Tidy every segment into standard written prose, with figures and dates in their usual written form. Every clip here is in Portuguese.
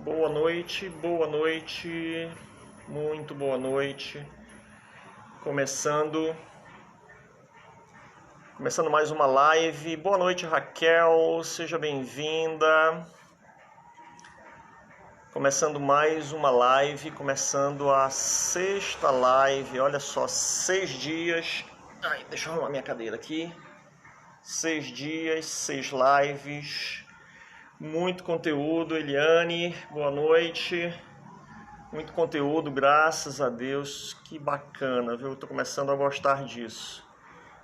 boa noite, muito boa noite. Começando mais uma live. Boa noite, Raquel, seja bem-vinda. Começando mais uma live, começando a sexta live. Olha só, 6 dias. Ai, deixa eu arrumar minha cadeira aqui. 6 dias, 6 lives. Muito conteúdo, Eliane, boa noite. Muito conteúdo, graças a Deus. Que bacana, viu? Estou começando a gostar disso.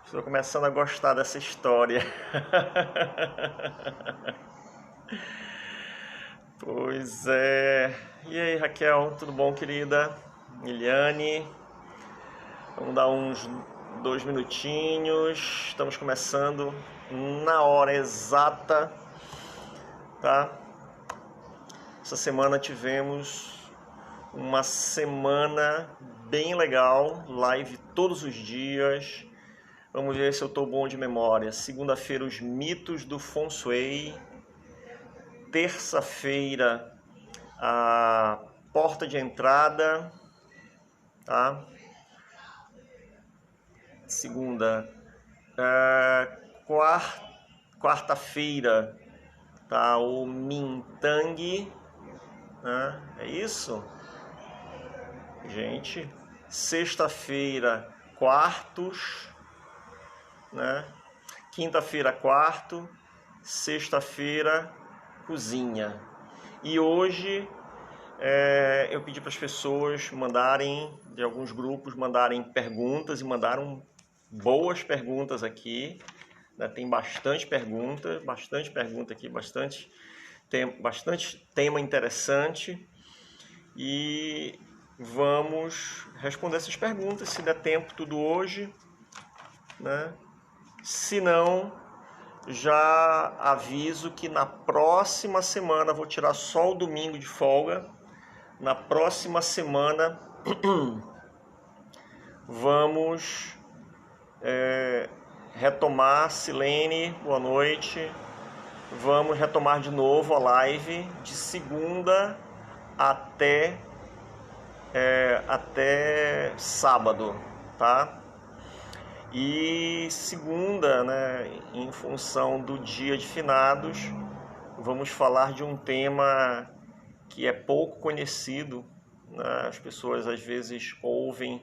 Estou começando a gostar dessa história. Pois é. E aí, Raquel, tudo bom, querida? Eliane, vamos dar uns 2 minutinhos. Estamos começando na hora exata, tá? Essa semana tivemos uma semana bem legal, live todos os dias. Vamos ver se eu estou bom de memória. Segunda-feira, os mitos do Feng Shui. Terça-feira, a porta de entrada, tá? Segunda, quarta-feira, tá? O Mintang, né? É isso? Gente, sexta-feira, quartos, né? Quinta-feira, quarto, sexta-feira, cozinha. E hoje eu pedi para as pessoas mandarem, de alguns grupos, mandarem perguntas, e mandaram boas perguntas aqui, né? Tem bastante pergunta aqui, bastante tema interessante, e vamos responder essas perguntas, se der tempo, tudo hoje, né? Se não, já aviso que na próxima semana, vou tirar só o domingo de folga, na próxima semana vamos retomar. Silene, boa noite. Vamos retomar de novo a live de segunda até sábado, tá? E segunda, né, em função do dia de finados, vamos falar de um tema que é pouco conhecido, né? As pessoas às vezes ouvem,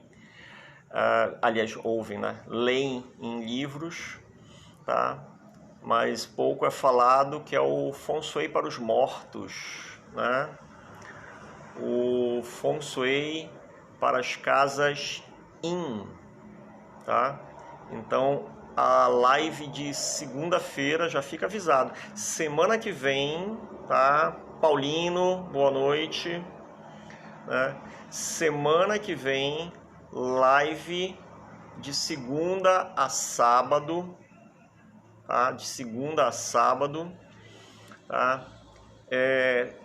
né? Leem em livros, tá? Mas pouco é falado, que é o Feng Shui para os mortos, né? O Feng Shui para as casas Yin, tá? Então, a live de segunda-feira, já fica avisado. Semana que vem, tá? Paulino, boa noite, né? Semana que vem, live de segunda a sábado, tá? De segunda a sábado, tá?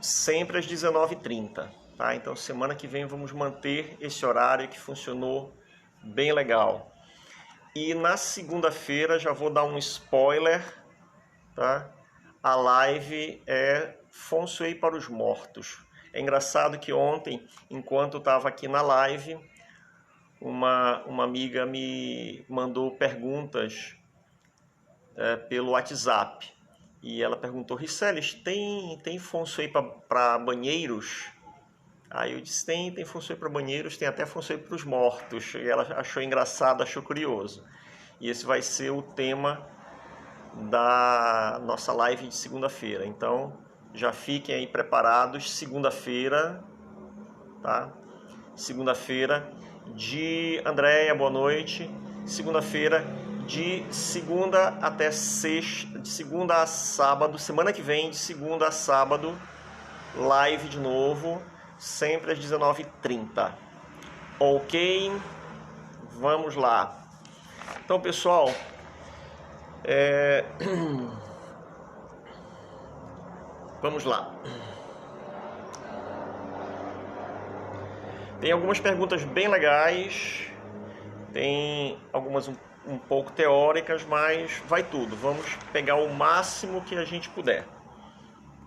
Sempre às 19h30, tá? Então, semana que vem vamos manter esse horário que funcionou bem legal. E na segunda-feira, já vou dar um spoiler, tá? A live é Feng Shui para os mortos. É engraçado que ontem, enquanto eu estava aqui na live, uma amiga me mandou perguntas pelo WhatsApp. E ela perguntou: Riceles, tem Feng Shui para banheiros? Aí eu disse: tem Feng Shui para banheiros, tem até Feng Shui para os mortos. E ela achou engraçado, achou curioso. E esse vai ser o tema da nossa live de segunda-feira. Então, já fiquem aí preparados. Segunda-feira, tá? Segunda-feira de Andréia, boa noite. Segunda-feira de segunda até sexta, de segunda a sábado. Semana que vem, de segunda a sábado, live de novo, sempre às 19h30. Ok? Vamos lá. Então, pessoal, vamos lá. Tem algumas perguntas bem legais, tem algumas um pouco teóricas, mas vai tudo. Vamos pegar o máximo que a gente puder,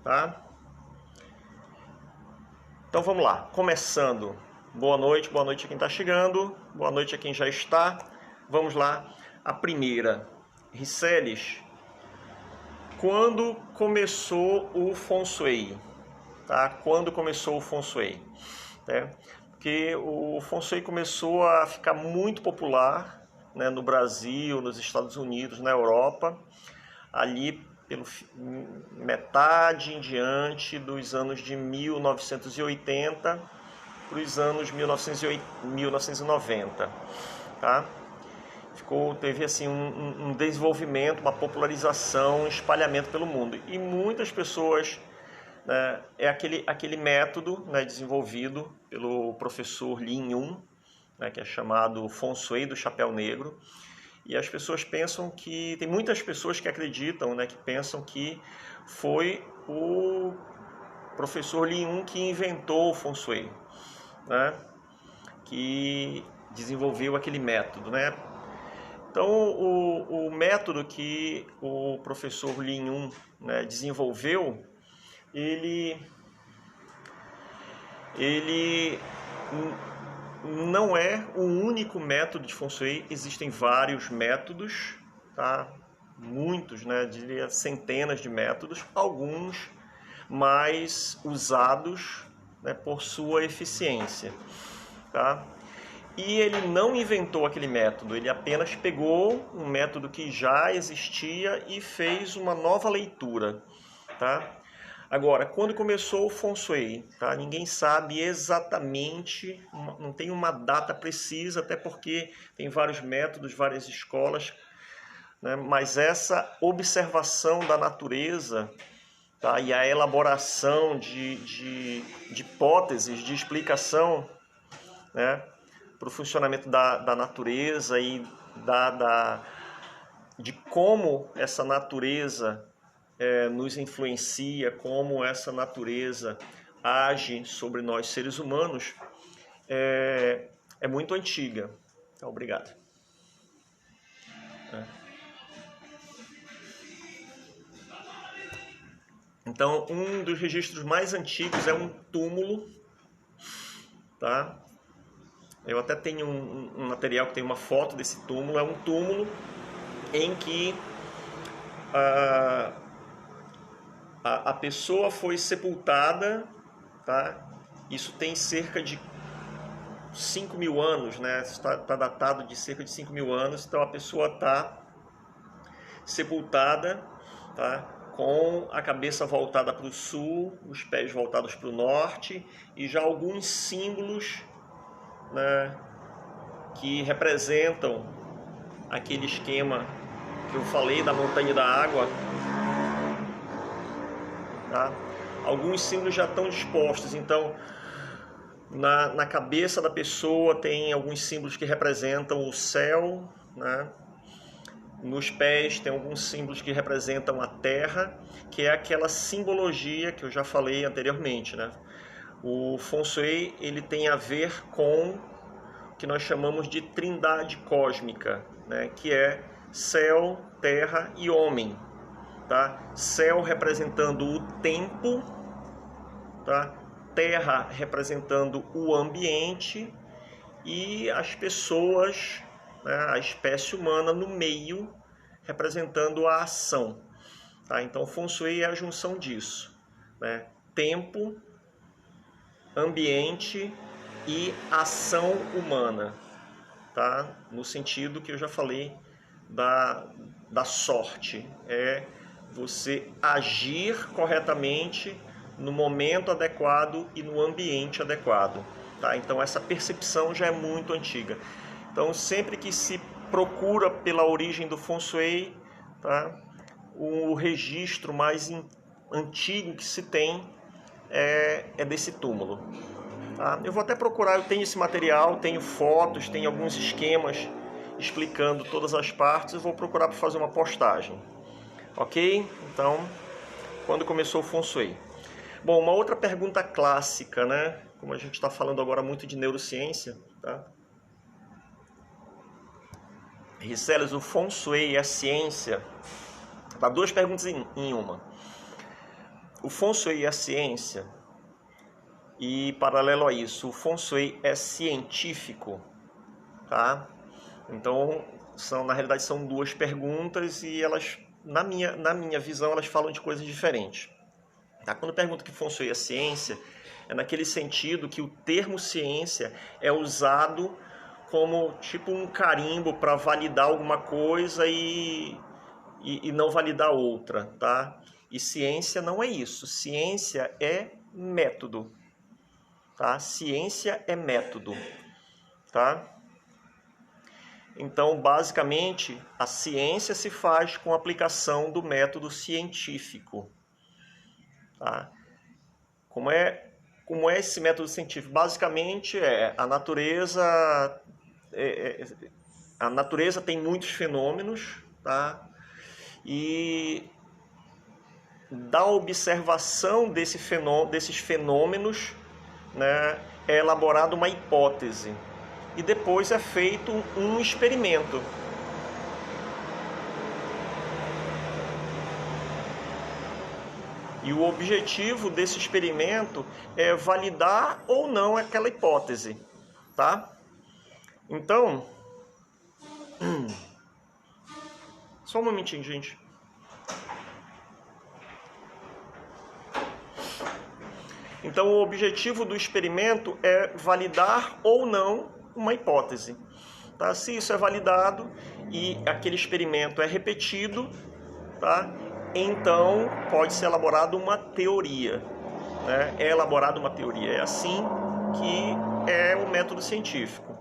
tá? Então vamos lá, começando. Boa noite a quem está chegando, boa noite a quem já está. Vamos lá, a primeira. Riceles, quando começou o Feng Shui? Tá? Quando começou o Feng Shui? Porque o Feng Shui começou a ficar muito popular, né, no Brasil, nos Estados Unidos, na Europa, ali pelo metade em diante dos anos de 1980 para os anos 1990, tá? Teve assim um desenvolvimento, uma popularização, um espalhamento pelo mundo. E muitas pessoas, né, é aquele método, né, desenvolvido pelo professor Lin Yun, né, que é chamado Feng Shui do Chapéu Negro. E as pessoas pensam que... Tem muitas pessoas que acreditam, né, que pensam que foi o professor Lin Yun que inventou o Feng Shui, né, que desenvolveu aquele método, né? Então, o método que o professor Lin Yun, né, desenvolveu, ele não é o único método de Feng Shui, existem vários métodos, tá? Muitos, né? Diria centenas de métodos, alguns mais usados, né, por sua eficiência, tá? E ele não inventou aquele método, ele apenas pegou um método que já existia e fez uma nova leitura, tá? Agora, quando começou o Feng Shui, tá? Ninguém sabe exatamente, não tem uma data precisa, até porque tem vários métodos, várias escolas, né? Mas essa observação da natureza, tá? E a elaboração de hipóteses, de explicação, né, para o funcionamento da natureza e de como essa natureza nos influencia, como essa natureza age sobre nós seres humanos, é muito antiga. Então, obrigado. Então, um dos registros mais antigos é um túmulo, tá? Eu até tenho um material que tem uma foto desse túmulo. É um túmulo em que a pessoa foi sepultada, tá? Isso tem cerca de 5.000 anos, né? Está datado de cerca de 5.000 anos. Então a pessoa está sepultada, tá? Com a cabeça voltada para o sul, os pés voltados para o norte e já alguns símbolos, né, que representam aquele esquema que eu falei da montanha da água, tá? Alguns símbolos já estão dispostos. Então, na cabeça da pessoa tem alguns símbolos que representam o céu, né? Nos pés tem alguns símbolos que representam a terra, que é aquela simbologia que eu já falei anteriormente, né? O Feng Shui, ele tem a ver com o que nós chamamos de trindade cósmica, né? Que é céu, terra e homem, tá? Céu representando o tempo, tá? Terra representando o ambiente e as pessoas, né, a espécie humana no meio, representando a ação, tá? Então, Feng Shui é a junção disso, né? Tempo, ambiente e ação humana, tá? No sentido que eu já falei da sorte, é você agir corretamente no momento adequado e no ambiente adequado, tá? Então essa percepção já é muito antiga. Então sempre que se procura pela origem do Feng Shui, tá? O registro mais antigo que se tem é desse túmulo, tá? Eu vou até procurar, eu tenho esse material, tenho fotos, tenho alguns esquemas explicando todas as partes. Eu vou procurar para fazer uma postagem, ok? Então, quando começou o Feng Shui? Bom, uma outra pergunta clássica, né? Como a gente está falando agora muito de neurociência, tá? Riceles, o Feng Shui e a ciência... Tá, duas perguntas em uma. O Feng Shui e a ciência, E paralelo a isso, o Feng Shui é científico, tá? Então, na realidade são duas perguntas e elas, na minha visão, elas falam de coisas diferentes. Tá? Quando pergunto que Feng Shui é ciência, é naquele sentido que o termo ciência é usado como tipo um carimbo para validar alguma coisa e não validar outra, tá? E ciência não é isso. Ciência é método, tá? Ciência é método, tá? Então, basicamente, a ciência se faz com a aplicação do método científico, tá? Como é esse método científico? Basicamente, a natureza tem muitos fenômenos, tá? E da observação desses fenômenos, né, é elaborada uma hipótese e depois é feito um experimento. E o objetivo desse experimento é validar ou não aquela hipótese, tá? Então, só um momentinho, gente. Então, o objetivo do experimento é validar ou não uma hipótese. Tá? Se isso é validado e aquele experimento é repetido, tá? Então pode ser elaborada uma teoria. Né? É elaborada uma teoria. É assim que é o método científico.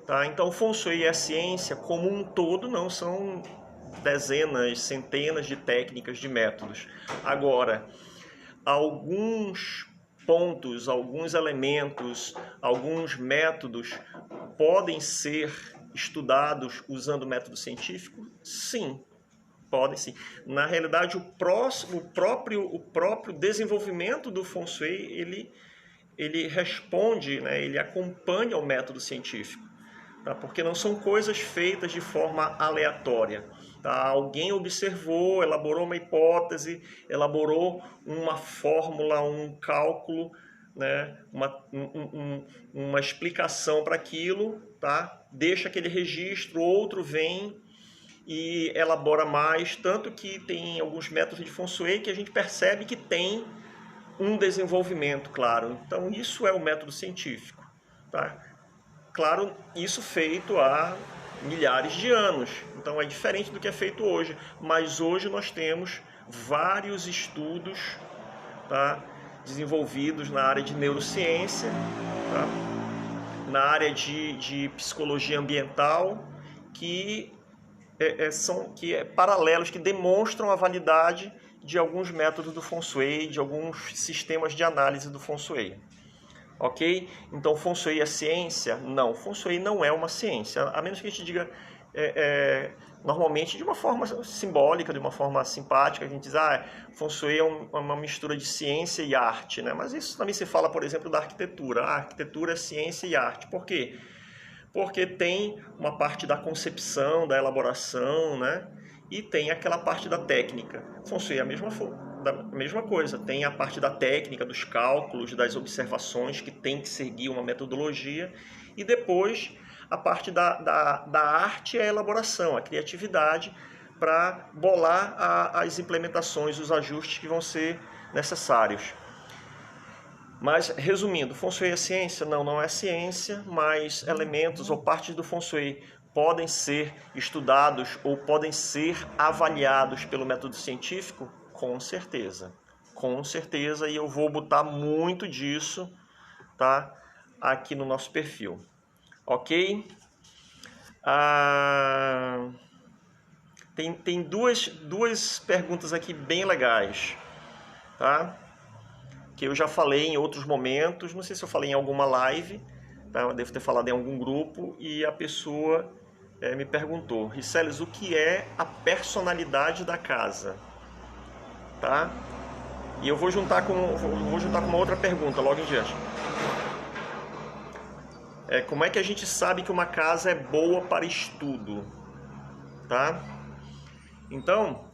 Tá? Então, o Feng Shui e a ciência como um todo não são dezenas, centenas de técnicas, de métodos. Agora, alguns pontos, alguns elementos, alguns métodos podem ser estudados usando o método científico? Sim, podem sim. Na realidade, o próprio desenvolvimento do Feng Shui, ele responde, né, ele acompanha o método científico, tá? Porque não são coisas feitas de forma aleatória. Tá? Alguém observou, elaborou uma hipótese, elaborou uma fórmula, um cálculo, né? uma explicação para aquilo, tá? Deixa aquele registro, outro vem e elabora mais, tanto que tem alguns métodos de Feng Shui que a gente percebe que tem um desenvolvimento, claro. Então isso é o método científico, tá? Claro, isso feito há milhares de anos, então é diferente do que é feito hoje, mas hoje nós temos vários estudos, tá, desenvolvidos na área de neurociência, tá, na área de psicologia ambiental, que são paralelos, que demonstram a validade de alguns métodos do Feng Shui, de alguns sistemas de análise do Feng Shui. Ok? Então, Feng Shui é ciência? Não, Feng Shui não é uma ciência, a menos que a gente diga normalmente de uma forma simbólica, de uma forma simpática, a gente diz, Feng Shui é uma mistura de ciência e arte, né? Mas isso também se fala, por exemplo, da arquitetura. A arquitetura é ciência e arte. Por quê? Porque tem uma parte da concepção, da elaboração, né? E tem aquela parte da técnica. Feng Shui é a mesma coisa, tem a parte da técnica, dos cálculos, das observações, que tem que seguir uma metodologia, e depois a parte da arte é a elaboração, a criatividade, para bolar as implementações, os ajustes que vão ser necessários. Mas, resumindo, Feng Shui é ciência? Não, não é ciência, mas elementos ou partes do Feng Shui podem ser estudados ou podem ser avaliados pelo método científico? Com certeza, e eu vou botar muito disso, tá, aqui no nosso perfil, ok? Tem duas perguntas aqui bem legais, tá? Que eu já falei em outros momentos, não sei se eu falei em alguma live, tá? Eu devo ter falado em algum grupo, e a pessoa me perguntou, Riceles, o que é a personalidade da casa? Tá? E eu vou juntar com uma outra pergunta logo em diante. Como é que a gente sabe que uma casa é boa para estudo? Tá? Então,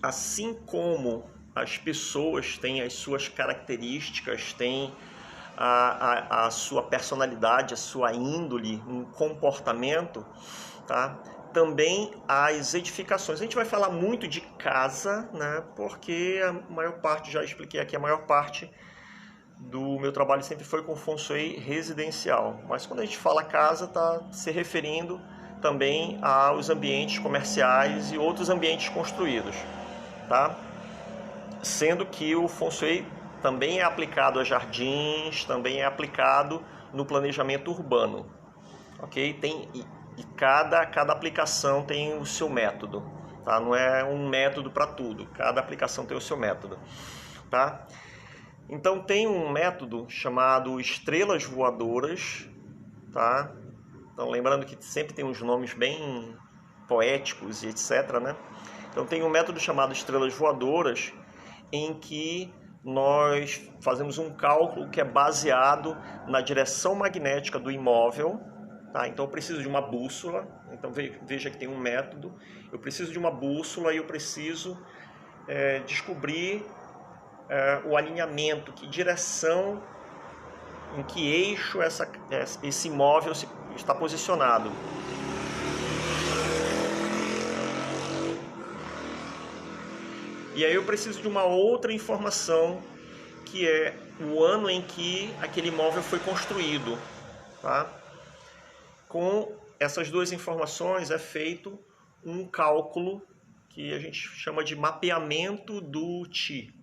assim como as pessoas têm as suas características, têm a sua personalidade, a sua índole, um comportamento, tá? Também as edificações. A gente vai falar muito de casa, né? Porque a maior parte, já expliquei aqui, a maior parte do meu trabalho sempre foi com Feng Shui residencial. Mas quando a gente fala casa, está se referindo também aos ambientes comerciais e outros ambientes construídos, tá? Sendo que o Feng Shui também é aplicado a jardins, também é aplicado no planejamento urbano, ok? E cada aplicação tem o seu método, tá? Não é um método para tudo, cada aplicação tem o seu método, tá? Então tem um método chamado estrelas voadoras, tá? Então lembrando que sempre tem uns nomes bem poéticos e etc, né? Então tem um método chamado estrelas voadoras, em que nós fazemos um cálculo que é baseado na direção magnética do imóvel, tá? Então eu preciso de uma bússola, então veja que tem um método, eu preciso de uma bússola e eu preciso descobrir o alinhamento, que direção, em que eixo esse imóvel está posicionado. E aí eu preciso de uma outra informação, que é o ano em que aquele imóvel foi construído, tá? Com essas duas informações é feito um cálculo que a gente chama de mapeamento do Qi,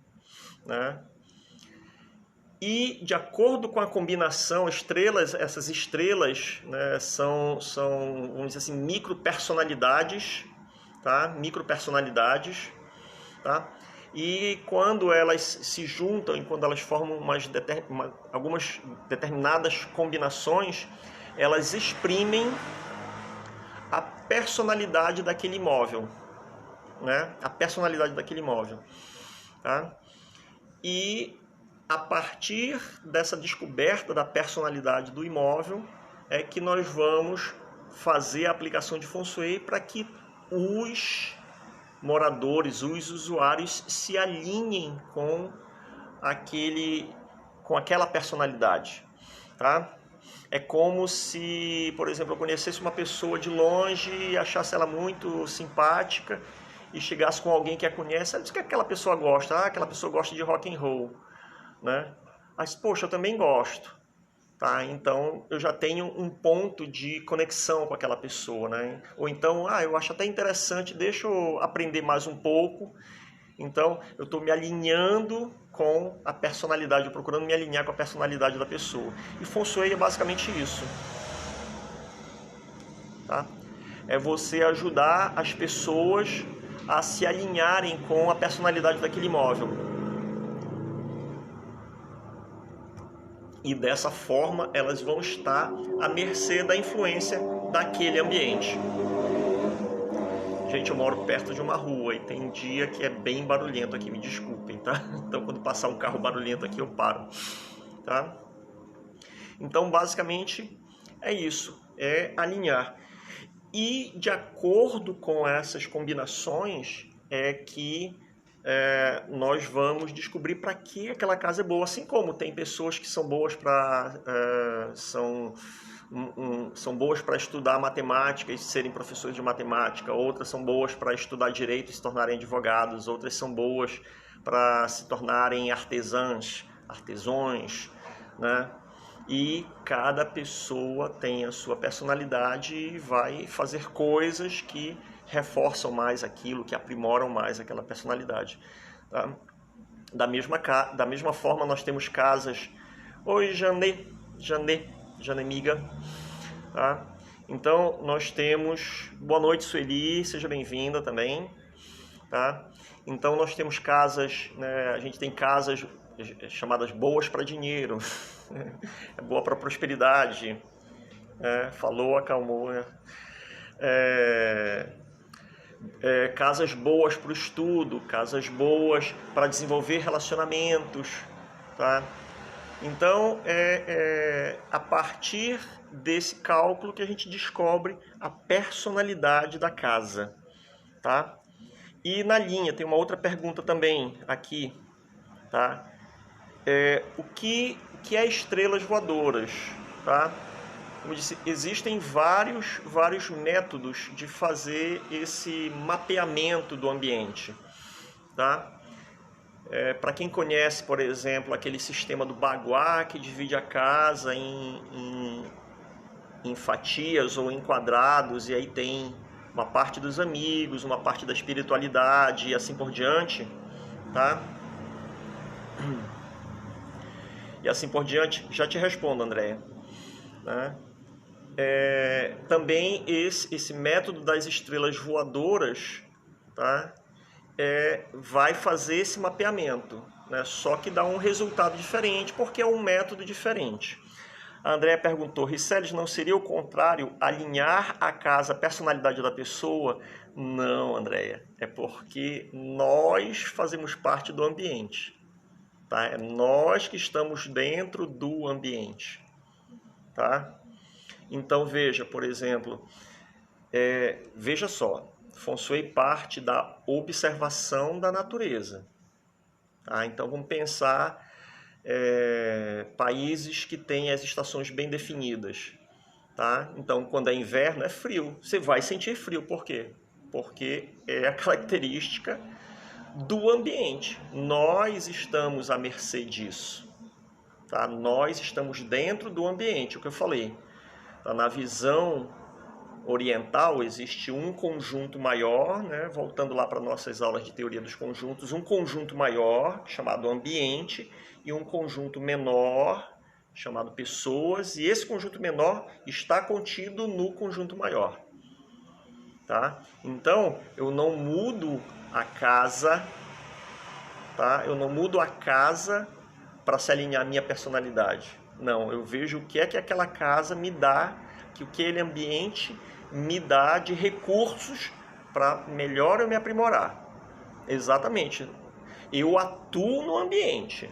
né? E de acordo com a combinação, essas estrelas, né, são, vamos dizer assim, micropersonalidades, tá? Micropersonalidades, tá? E quando elas se juntam, e quando elas formam algumas determinadas combinações, elas exprimem a personalidade daquele imóvel, né? A personalidade daquele imóvel, tá? E a partir dessa descoberta da personalidade do imóvel é que nós vamos fazer a aplicação de Feng Shui para que os moradores, os usuários se alinhem com aquela personalidade, tá? É como se, por exemplo, eu conhecesse uma pessoa de longe e achasse ela muito simpática e chegasse com alguém que a conhece, diz que aquela pessoa gosta, aquela pessoa gosta de rock and roll, né? Mas, poxa, eu também gosto, tá? Então eu já tenho um ponto de conexão com aquela pessoa, né? Ou então, eu acho até interessante, deixa eu aprender mais um pouco. Então eu estou me alinhando com a personalidade, procurando me alinhar com a personalidade da pessoa. E Feng Shui é basicamente isso, tá? É você ajudar as pessoas a se alinharem com a personalidade daquele imóvel. E dessa forma elas vão estar à mercê da influência daquele ambiente. Gente, eu moro perto de uma rua e tem dia que é bem barulhento aqui, me desculpem, tá? Então quando passar um carro barulhento aqui eu paro, tá? Então basicamente é isso, é alinhar. E de acordo com essas combinações é que nós vamos descobrir para que aquela casa é boa. Assim como tem pessoas que são boas para são boas para estudar matemática e serem professores de matemática, outras são boas para estudar direito e se tornarem advogados, outras são boas para se tornarem artesões, né? E cada pessoa tem a sua personalidade e vai fazer coisas que reforçam mais aquilo, que aprimoram mais aquela personalidade, tá? Da mesma forma, nós temos casas... Oi, Janemiga, tá? Então, nós temos... Boa noite, Sueli, seja bem-vinda também, tá? Então, nós temos casas, né? A gente tem casas chamadas boas para dinheiro, é boa para prosperidade, falou, acalmou, né? Casas boas para o estudo, casas boas para desenvolver relacionamentos, tá? Então, a partir desse cálculo que a gente descobre a personalidade da casa, tá? E na linha tem uma outra pergunta também aqui, tá? O que é estrelas voadoras, tá? Como eu disse, existem vários métodos de fazer esse mapeamento do ambiente, tá? Para quem conhece, por exemplo, aquele sistema do Bagua, que divide a casa em fatias ou em quadrados, e aí tem uma parte dos amigos, uma parte da espiritualidade e assim por diante, tá? E assim por diante, já te respondo, Andréia, né? Também esse método das estrelas voadoras, tá? Vai fazer esse mapeamento, né? Só que dá um resultado diferente, porque é um método diferente. A Andréia perguntou, Riceles, não seria o contrário, alinhar a casa, a personalidade da pessoa? Não, Andréia, é porque nós fazemos parte do ambiente, tá? É nós que estamos dentro do ambiente, tá? Então veja, por exemplo, veja só, Feng Shui parte da observação da natureza, tá? Então vamos pensar países que têm as estações bem definidas, tá? Então quando é inverno é frio, você vai sentir frio, por quê? Porque é a característica do ambiente, nós estamos à mercê disso, tá? Nós estamos dentro do ambiente, o que eu falei, tá? Na visão oriental existe um conjunto maior, né? Voltando lá para nossas aulas de teoria dos conjuntos, um conjunto maior chamado ambiente e um conjunto menor chamado pessoas, e esse conjunto menor está contido no conjunto maior, tá? Então eu não mudo a casa, tá? Eu não mudo a casa para se alinhar à minha personalidade. Não, eu vejo o que é que aquela casa me dá, que o que aquele ambiente me dá de recursos para melhor eu me aprimorar. Exatamente. Eu atuo no ambiente,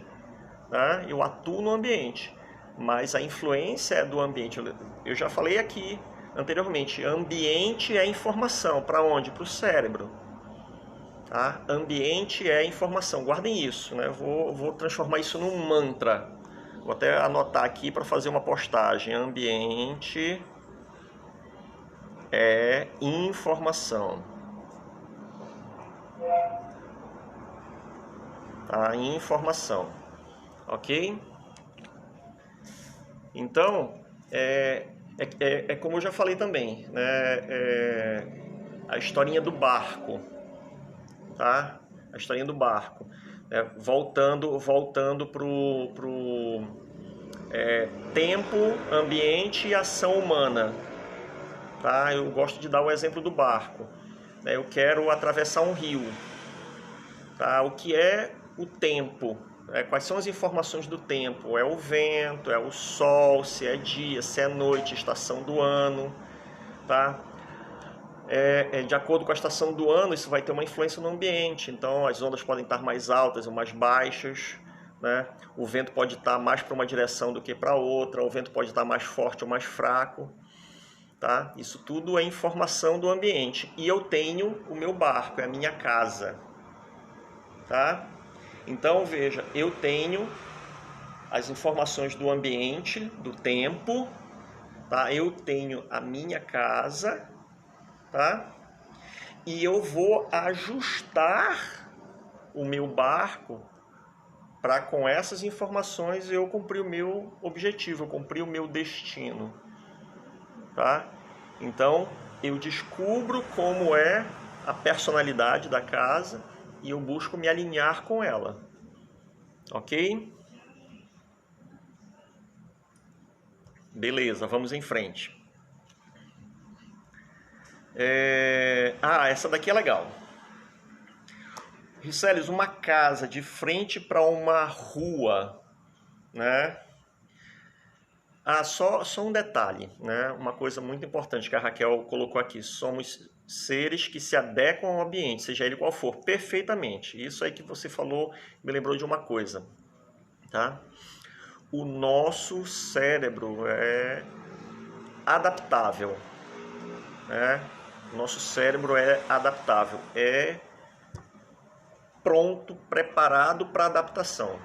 né? Eu atuo no ambiente, mas a influência é do ambiente. Eu já falei aqui anteriormente, ambiente é informação. Para onde? Para o cérebro. Tá? Ambiente é informação. Guardem isso, né? Vou transformar isso num mantra. Vou até anotar aqui para fazer uma postagem. Ambiente é informação. Tá? Informação. Ok? Então, como eu já falei também, né? A historinha do barco. Tá? A historinha do barco. Voltando pro tempo, ambiente e ação humana. Tá? Eu gosto de dar o exemplo do barco. Eu quero atravessar um rio. Tá? O que é o tempo? Quais são as informações do tempo? É o vento, é o sol, se é dia, se é noite, estação do ano. Tá? De acordo com a estação do ano, isso vai ter uma influência no ambiente. Então as ondas podem estar mais altas ou mais baixas, né? O vento pode estar mais para uma direção do que para outra, o vento pode estar mais forte ou mais fraco. Tá? Isso tudo é informação do ambiente. E eu tenho o meu barco, é a minha casa. Tá? Então veja, eu tenho as informações do ambiente, do tempo, tá? Eu tenho a minha casa, tá? E eu vou ajustar o meu barco para com essas informações eu cumprir o meu objetivo, eu cumprir o meu destino, tá? Então eu descubro como é a personalidade da casa e eu busco me alinhar com ela, ok? Beleza, vamos em frente. Essa daqui é legal. Riceles, uma casa de frente para uma rua, né? Só um detalhe, né? Uma coisa muito importante que a Raquel colocou aqui. Somos seres que se adequam ao ambiente, seja ele qual for, perfeitamente. Isso aí que você falou me lembrou de uma coisa, tá? O nosso cérebro é adaptável, né? O nosso cérebro é adaptável, pronto, preparado para adaptação,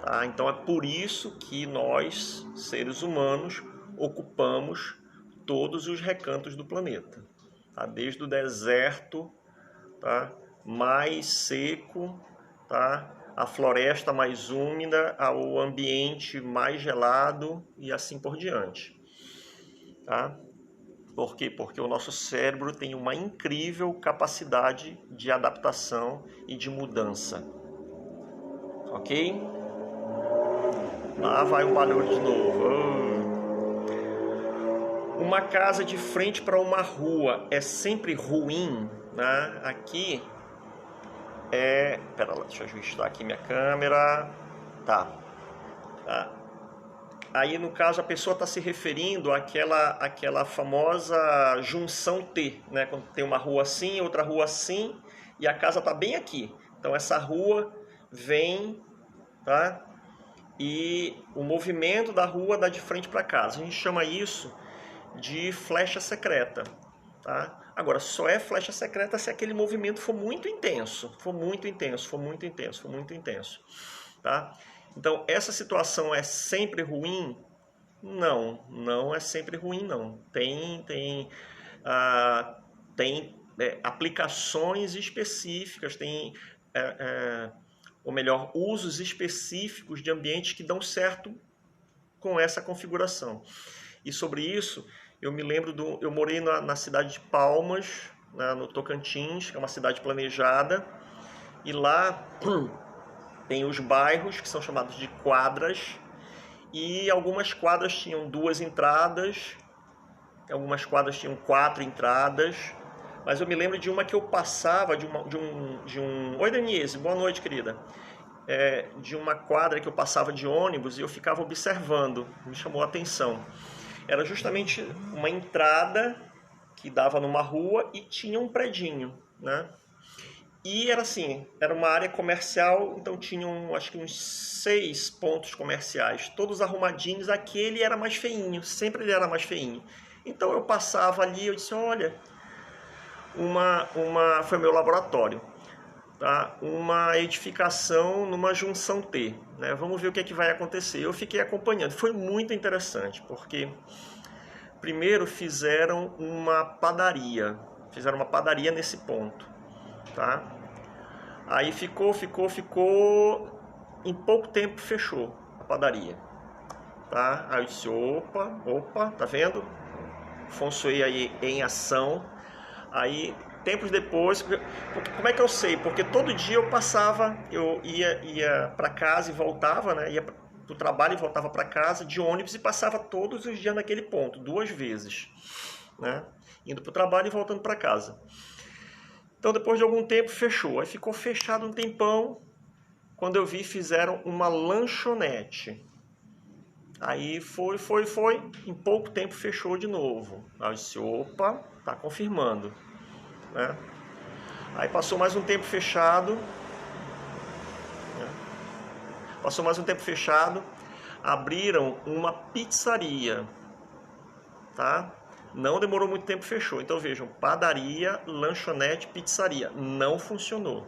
Tá? Então é por isso que nós, seres humanos, ocupamos todos os recantos do planeta. Tá? Desde o deserto, tá? Mais seco, tá? A floresta mais úmida, ao ambiente mais gelado e assim por diante. Tá? Por quê? Porque o nosso cérebro tem uma incrível capacidade de adaptação e de mudança. Ok? Lá vai o barulho de novo. Uma casa de frente para uma rua é sempre ruim, né? Aqui é... Pera lá, deixa eu ajustar aqui minha câmera. Tá. Aí, no caso, a pessoa está se referindo àquela famosa junção T, né? Quando tem uma rua assim, outra rua assim, e a casa está bem aqui. Então, essa rua vem, tá? E o movimento da rua dá de frente para casa. A gente chama isso de flecha secreta, tá? Agora, só é flecha secreta se aquele movimento for muito intenso, tá? Então, essa situação é sempre ruim? Não, não é sempre ruim, não. Tem aplicações específicas, ou melhor, usos específicos de ambientes que dão certo com essa configuração. E sobre isso, eu me lembro eu morei na cidade de Palmas, no Tocantins, que é uma cidade planejada, e lá tem os bairros que são chamados de quadras, e algumas quadras tinham 2 entradas, algumas quadras tinham 4 entradas, mas eu me lembro de uma que eu passava, Oi, Denise, boa noite, querida. De uma quadra que eu passava de ônibus e eu ficava observando, me chamou a atenção. Era justamente uma entrada que dava numa rua e tinha um predinho, né? E era assim, era uma área comercial, então tinham acho que uns 6 pontos comerciais, todos arrumadinhos. Aquele era mais feinho, sempre ele era mais feinho. Então eu passava ali, eu disse, olha, foi meu laboratório, tá? Uma edificação numa junção T, né? Vamos ver o que é que vai acontecer. Eu fiquei acompanhando, foi muito interessante, porque primeiro fizeram uma padaria nesse ponto, tá? Aí ficou, em pouco tempo fechou a padaria, tá? Aí eu disse, opa, tá vendo? Feng Shui aí em ação. Aí, tempos depois, como é que eu sei? Porque todo dia eu passava, eu ia para casa e voltava, né? Ia pro trabalho e voltava para casa de ônibus e passava todos os dias naquele ponto, 2 vezes, né? Indo pro trabalho e voltando para casa. Então, depois de algum tempo, fechou. Aí ficou fechado um tempão. Quando eu vi, fizeram uma lanchonete. Aí foi. Em pouco tempo, fechou de novo. Aí eu disse, opa, tá confirmando, né? Aí passou mais um tempo fechado. Né? Abriram uma pizzaria, tá? Não demorou muito tempo, fechou. Então vejam, padaria, lanchonete, pizzaria. Não funcionou.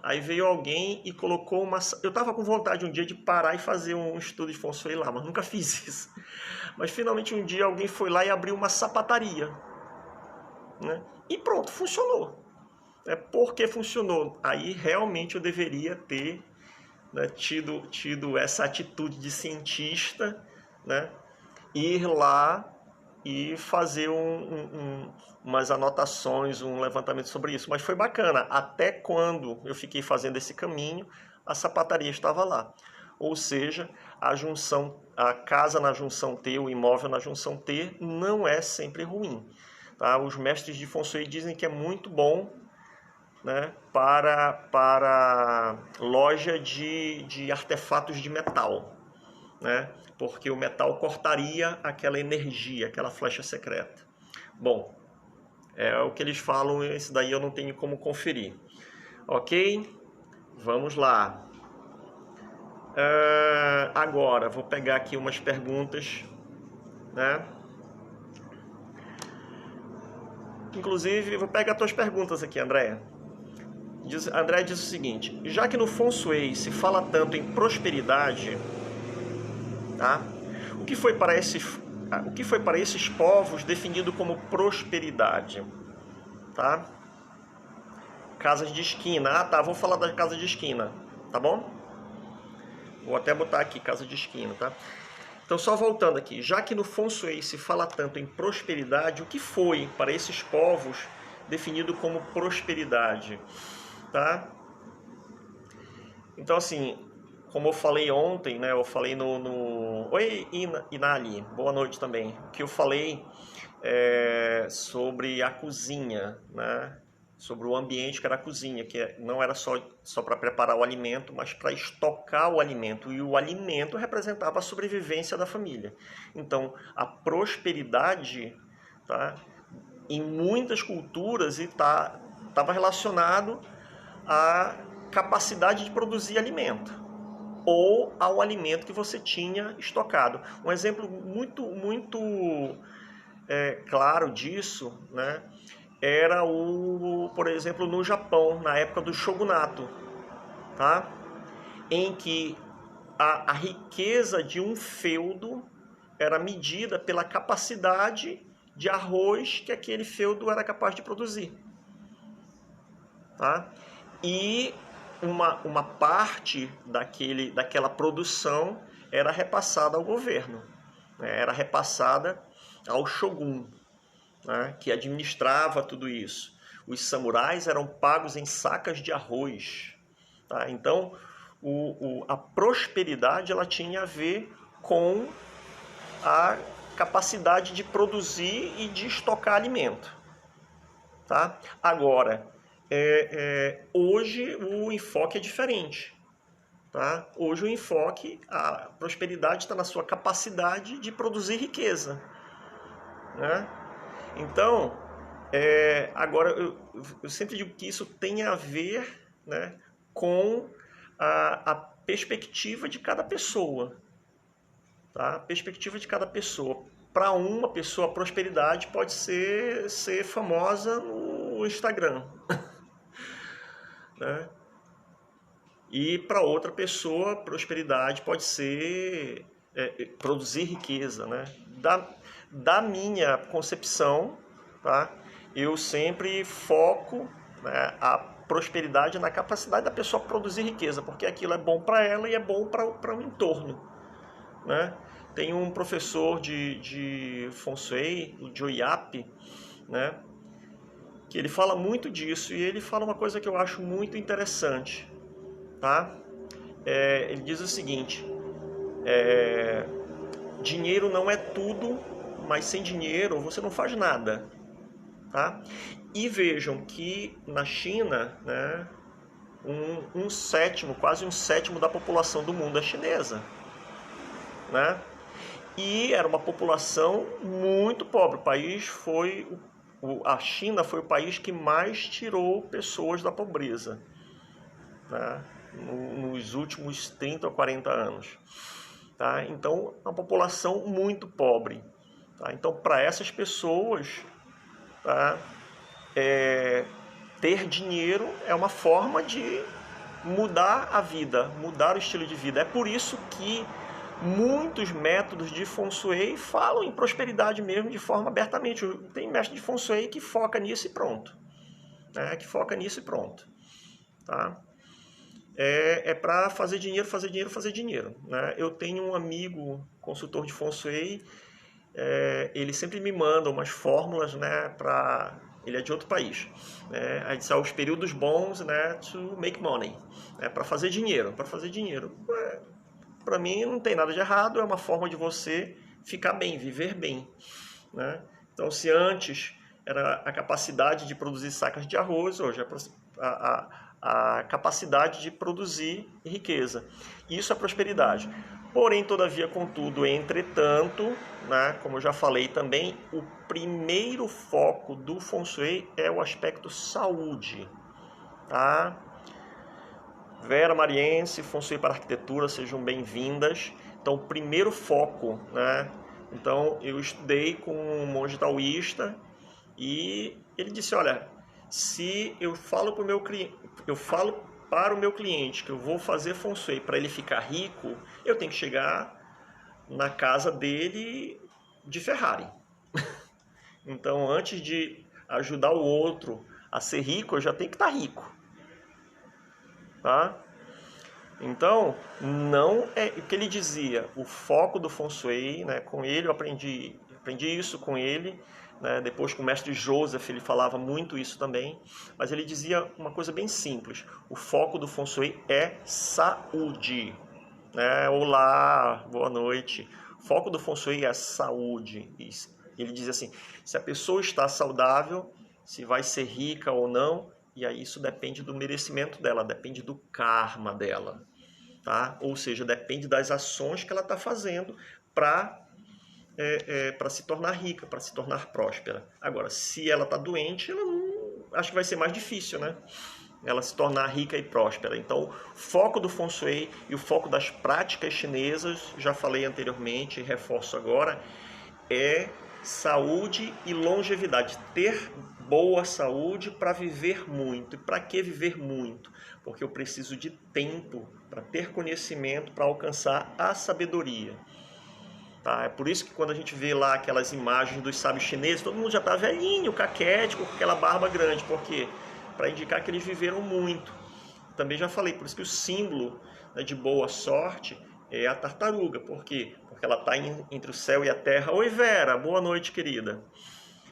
Aí veio alguém e colocou uma... Eu estava com vontade um dia de parar e fazer um estudo de Feng Shui lá, mas nunca fiz isso. Mas finalmente um dia alguém foi lá e abriu uma sapataria, né? E pronto, funcionou. Por que funcionou? Aí realmente eu deveria ter, né, tido essa atitude de cientista, né? Ir lá e fazer umas anotações, um levantamento sobre isso. Mas foi bacana, até quando eu fiquei fazendo esse caminho, a sapataria estava lá. Ou seja, a casa na junção T, o imóvel na junção T, não é sempre ruim, tá? Os mestres de Feng Shui dizem que é muito bom, né, para loja de artefatos de metal, né? Porque o metal cortaria aquela energia, aquela flecha secreta. Bom, é o que eles falam, esse daí eu não tenho como conferir. Ok? Vamos lá. Agora, vou pegar aqui umas perguntas, né? Inclusive, vou pegar as tuas perguntas aqui, Andréia. André diz o seguinte: já que no Feng Shui se fala tanto em prosperidade, tá? O que foi para esses povos definido como prosperidade? Tá? Casas de esquina. Ah, tá. Vou falar da casa de esquina, tá bom? Vou até botar aqui casa de esquina, tá? Então, só voltando aqui, já que no Feng Shui se fala tanto em prosperidade, o que foi para esses povos definido como prosperidade, tá? Então, assim, como eu falei ontem, né? Eu falei Oi, Inali, boa noite também. Que eu falei sobre a cozinha, né? Sobre o ambiente que era a cozinha, que não era só para preparar o alimento, mas para estocar o alimento. E o alimento representava a sobrevivência da família. Então, a prosperidade, tá, em muitas culturas estava relacionado à capacidade de produzir alimento ou ao alimento que você tinha estocado. Um exemplo muito claro disso, né? Era por exemplo, no Japão, na época do shogunato, tá? Em que a riqueza de um feudo era medida pela capacidade de arroz que aquele feudo era capaz de produzir, tá? E uma parte daquela produção era repassada ao governo, né? Era repassada ao shogun, né, que administrava tudo isso. Os samurais eram pagos em sacas de arroz. Tá? Então, a prosperidade ela tinha a ver com a capacidade de produzir e de estocar alimento. Tá? Agora, hoje o enfoque é diferente. Tá? Hoje o enfoque, a prosperidade está na sua capacidade de produzir riqueza. Né? Então, agora eu sempre digo que isso tem a ver, né, com a perspectiva de cada pessoa. Tá? A perspectiva de cada pessoa. Para uma pessoa, a prosperidade pode ser famosa no Instagram. Né? E para outra pessoa, a prosperidade pode ser produzir riqueza. Né? Da minha concepção, tá? Eu sempre foco, né, a prosperidade na capacidade da pessoa produzir riqueza, porque aquilo é bom para ela e é bom para o entorno. Né? Tem um professor de Feng Shui, o Joe Yap, né, que ele fala muito disso, e ele fala uma coisa que eu acho muito interessante. Tá? Ele diz o seguinte: dinheiro não é tudo, mas sem dinheiro você não faz nada. Tá? E vejam que na China, né, quase um sétimo da população do mundo é chinesa. Né? E era uma população muito pobre. A China foi o país que mais tirou pessoas da pobreza, né, nos últimos 30 ou 40 anos. Tá? Então, é uma população muito pobre. Tá? Então, para essas pessoas, tá, ter dinheiro é uma forma de mudar a vida, mudar o estilo de vida. É por isso que muitos métodos de Feng Shui falam em prosperidade mesmo de forma abertamente. Tem mestre de Feng Shui que foca nisso e pronto. Né? Que foca nisso e pronto. Tá? Para fazer dinheiro, fazer dinheiro, fazer dinheiro. Né? Eu tenho um amigo consultor de Feng Shui, ele sempre me manda umas fórmulas, né, ele é de outro país, né? Aí diz, os períodos bons, né, to make money, para fazer dinheiro. Para fazer dinheiro, para mim não tem nada de errado, é uma forma de você ficar bem, viver bem. Né? Então, se antes era a capacidade de produzir sacas de arroz, hoje é a capacidade de produzir riqueza. Isso é prosperidade. Porém, todavia, contudo, entretanto, né, como eu já falei também, o primeiro foco do Feng Shui é o aspecto saúde. Tá? Vera Mariense, Feng Shui para Arquitetura, sejam bem-vindas. Então, o primeiro foco, né? Então, eu estudei com um monge taoísta e ele disse, olha, se eu falo para o meu cliente, que eu vou fazer Feng Shui para ele ficar rico, eu tenho que chegar na casa dele de Ferrari. Então, antes de ajudar o outro a ser rico, eu já tenho que estar rico. Tá? Então, não é o que ele dizia, o foco do Feng Shui, né, com ele eu aprendi isso com ele, né, depois com o mestre Joseph ele falava muito isso também, mas ele dizia uma coisa bem simples, o foco do Feng Shui é saúde. Né? Olá, boa noite. O foco do Feng Shui é saúde. Ele dizia assim, se a pessoa está saudável, se vai ser rica ou não, e aí isso depende do merecimento dela, depende do karma dela. Tá? Ou seja, depende das ações que ela está fazendo para se tornar rica, para se tornar próspera. Agora, se ela está doente, ela não, acho que vai ser mais difícil, né? Ela se tornar rica e próspera. Então, o foco do Feng Shui e o foco das práticas chinesas, já falei anteriormente e reforço agora, é saúde e longevidade. Ter boa saúde para viver muito. E para que viver muito? Porque eu preciso de tempo para ter conhecimento, para alcançar a sabedoria. Tá? É por isso que quando a gente vê lá aquelas imagens dos sábios chineses, todo mundo já está velhinho, caquético, com aquela barba grande. Por quê? Para indicar que eles viveram muito. Também já falei, por isso que o símbolo, né, de boa sorte é a tartaruga. Por quê? Porque ela está entre o céu e a terra. Oi Vera, boa noite querida.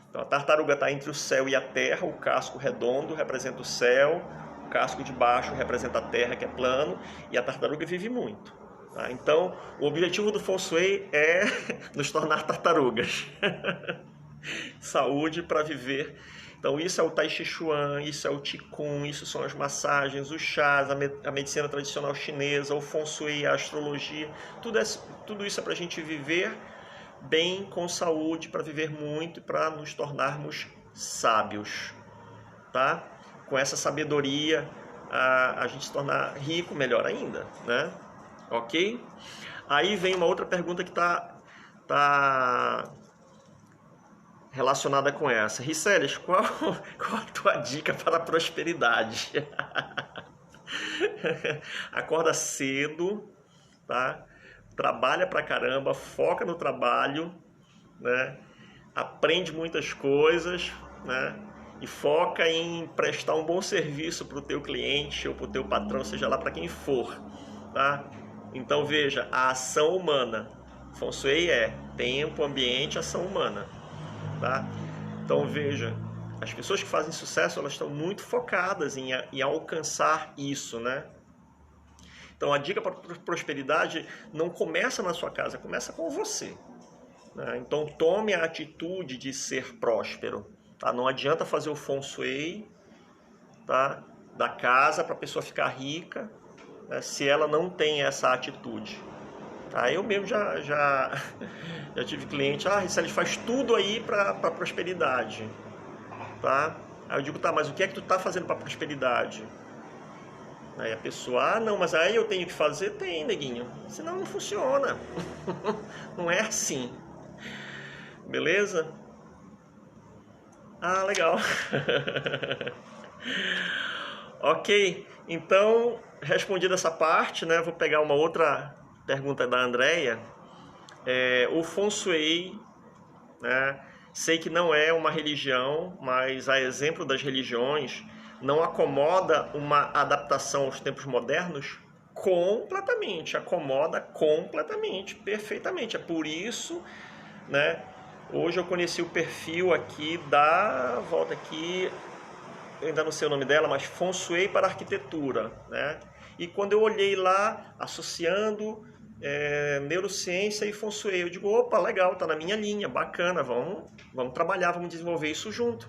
Então a tartaruga está entre o céu e a terra, o casco redondo representa o céu, o casco de baixo representa a terra que é plano, e a tartaruga vive muito. Tá? Então o objetivo do Feng Shui é nos tornar tartarugas. Saúde para viver. Então isso é o Tai Chi Chuan, isso é o Qigong, isso são as massagens, os chás, a medicina tradicional chinesa, o Feng Shui, a astrologia. Tudo isso é para a gente viver bem, com saúde, para viver muito e para nos tornarmos sábios. Tá? Com essa sabedoria, a gente se tornar rico, melhor ainda. Né? Ok? Aí vem uma outra pergunta que tá relacionada com essa. Riceles, qual a tua dica para a prosperidade? Acorda cedo, tá? Trabalha pra caramba, foca no trabalho, né? Aprende muitas coisas, né? E foca em prestar um bom serviço para o teu cliente ou para o teu patrão, seja lá para quem for, tá? Então veja, a ação humana. Feng Shui é tempo, ambiente, ação humana. Tá? Então veja, as pessoas que fazem sucesso, elas estão muito focadas em alcançar isso, né? Então a dica para a prosperidade não começa na sua casa, começa com você. Né? Então tome a atitude de ser próspero. Tá? Não adianta fazer o Feng Shui, tá? Da casa para a pessoa ficar rica, né? Se ela não tem essa atitude. Tá? Eu mesmo já tive cliente, Riceles, faz tudo aí para prosperidade. Tá? Aí eu digo, tá, mas o que é que tu tá fazendo para prosperidade? Aí a pessoa, não, mas aí eu tenho que fazer? Tem, neguinho. Senão não funciona. Não é assim. Beleza? Legal. Ok, então, respondida essa parte, né, vou pegar uma outra pergunta da Andrea. O Feng Shui, né, sei que não é uma religião, mas a exemplo das religiões, não acomoda uma adaptação aos tempos modernos? Completamente, acomoda completamente, perfeitamente. É por isso, né, hoje eu conheci o perfil aqui volta aqui, eu ainda não sei o nome dela, mas Feng Shui para arquitetura, né? E quando eu olhei lá, associando neurociência e Feng Shui, eu digo, opa, legal, tá na minha linha, bacana, vamos trabalhar, vamos desenvolver isso junto.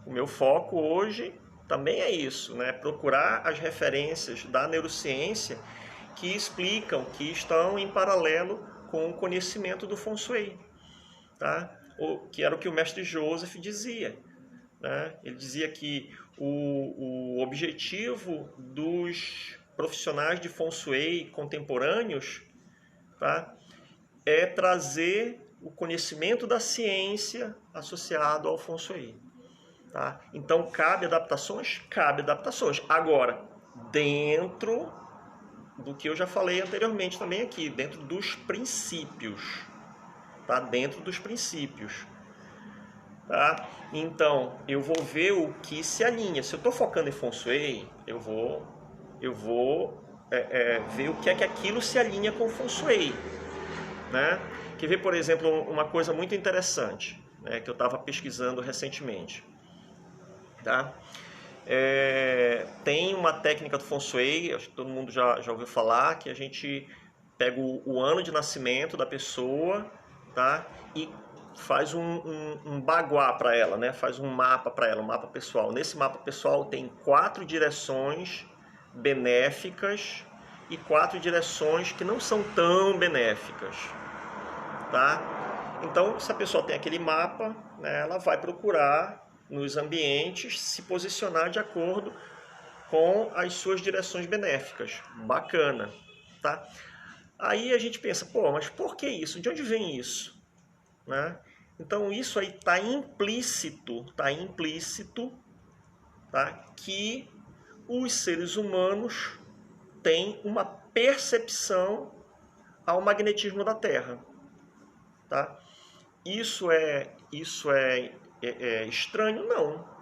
O meu foco hoje também é isso, né? Procurar as referências da neurociência que explicam, que estão em paralelo com o conhecimento do Feng Shui, tá? Que era o que o mestre Joseph dizia, né? Ele dizia que o objetivo dos profissionais de Feng Shui contemporâneos, tá, é trazer o conhecimento da ciência associado ao Feng Shui. Tá? Então, cabe adaptações? Cabe adaptações. Agora, dentro do que eu já falei anteriormente também aqui, dentro dos princípios. Tá? Dentro dos princípios. Tá? Então, eu vou ver o que se alinha. Se eu estou focando em Feng Shui, eu vou ver o que é que aquilo se alinha com o Feng Shui. Né? Quer ver, por exemplo, uma coisa muito interessante, né, que eu estava pesquisando recentemente. Tá? Tem uma técnica do Feng Shui, acho que todo mundo já ouviu falar, que a gente pega o ano de nascimento da pessoa, tá? E faz um baguá para ela, né? Faz um mapa para ela, um mapa pessoal. Nesse mapa pessoal tem 4 direções benéficas e 4 direções que não são tão benéficas, tá? Então, se a pessoa tem aquele mapa, né, ela vai procurar nos ambientes se posicionar de acordo com as suas direções benéficas. Bacana, tá? Aí a gente pensa, pô, mas por que isso? De onde vem isso? Né? Então isso aí está implícito, tá? Que os seres humanos têm uma percepção ao magnetismo da Terra, tá? Isso é estranho?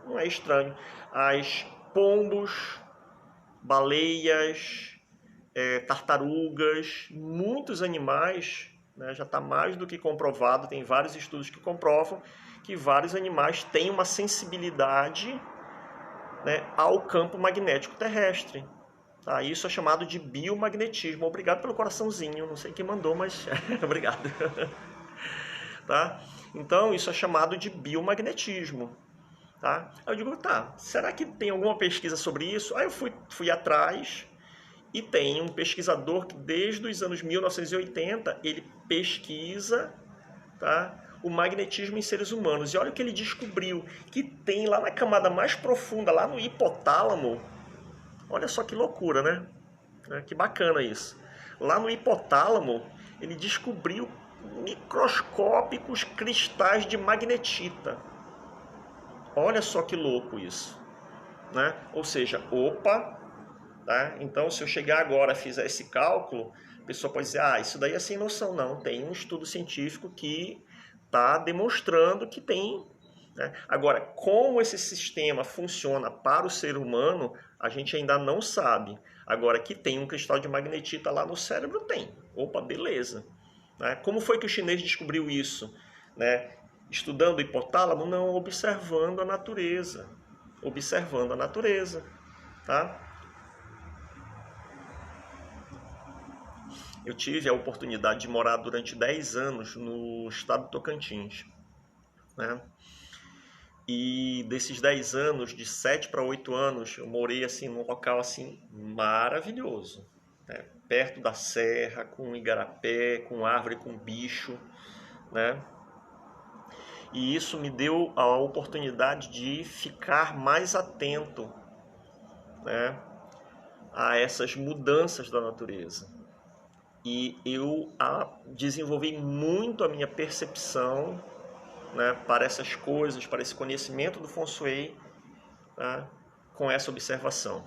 Não é estranho. As pombos, baleias, tartarugas, muitos animais, né, já está mais do que comprovado, tem vários estudos que comprovam que vários animais têm uma sensibilidade, né, ao campo magnético terrestre. Tá? Isso é chamado de biomagnetismo. Obrigado pelo coraçãozinho, não sei quem mandou, mas obrigado. Tá? Então, isso é chamado de biomagnetismo. Tá? Aí eu digo, tá, será que tem alguma pesquisa sobre isso? Aí eu fui atrás e tem um pesquisador que desde os anos 1980 ele pesquisa, tá, o magnetismo em seres humanos. E olha o que ele descobriu, que tem lá na camada mais profunda, lá no hipotálamo. Olha só que loucura, né? Que bacana isso. Lá no hipotálamo ele descobriu microscópicos cristais de magnetita. Olha só que louco isso, né? Ou seja, opa, tá? Então se eu chegar agora e fizer esse cálculo, a pessoa pode dizer, isso daí é sem noção. Não, tem um estudo científico que está demonstrando que tem, né? Agora, como esse sistema funciona para o ser humano, a gente ainda não sabe. Agora, que tem um cristal de magnetita lá no cérebro, tem. Opa, beleza. Né? Como foi que o chinês descobriu isso? Né? Estudando o hipotálamo? Não, observando a natureza. Observando a natureza. Tá? Eu tive a oportunidade de morar durante 10 anos no estado do Tocantins. Né? E desses 10 anos, de 7 para 8 anos, eu morei assim, num local assim, maravilhoso. Né? Perto da serra, com igarapé, com árvore, com bicho. Né? E isso me deu a oportunidade de ficar mais atento, né, a essas mudanças da natureza. E eu desenvolvi muito a minha percepção, né, para essas coisas, para esse conhecimento do Feng Shui, tá, com essa observação.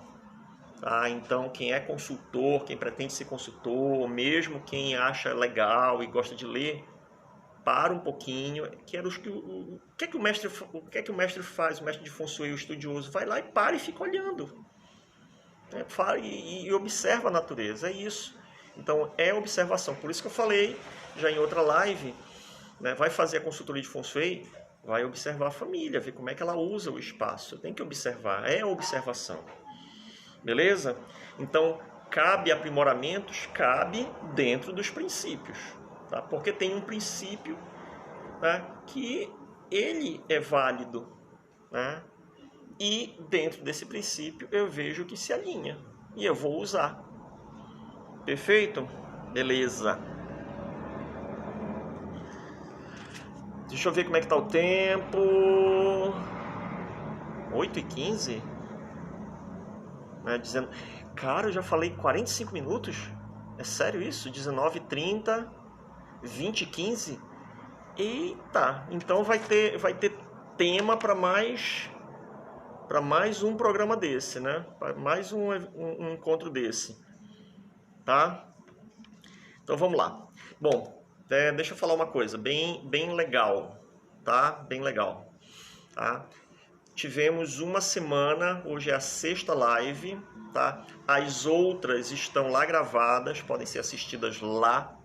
Tá? Então, quem é consultor, quem pretende ser consultor, mesmo quem acha legal e gosta de ler, para um pouquinho, o que é que o mestre faz, o mestre de Feng Shui, o estudioso, vai lá e para e fica olhando, né? E observa a natureza, é isso. Então é observação, por isso que eu falei já em outra live, né? Vai fazer a consultoria de Feng Shui, vai observar a família, ver como é que ela usa o espaço, tem que observar, é observação, beleza? Então cabe aprimoramentos, cabe dentro dos princípios. Tá? Porque tem um princípio, né, que ele é válido, né? E dentro desse princípio eu vejo que se alinha e eu vou usar. Perfeito? Beleza. Deixa eu ver como é que tá o tempo. 8h15? Né, dizendo... Cara, eu já falei 45 minutos? É sério isso? 19h30... 20h15? Eita, então vai ter tema para mais para mais um programa desse, né? Para mais um encontro desse, tá? Então vamos lá. Bom, deixa eu falar uma coisa bem legal, tá? Bem legal, tá? Tivemos uma semana, hoje é a 6ª live, tá? As outras estão lá gravadas, podem ser assistidas lá.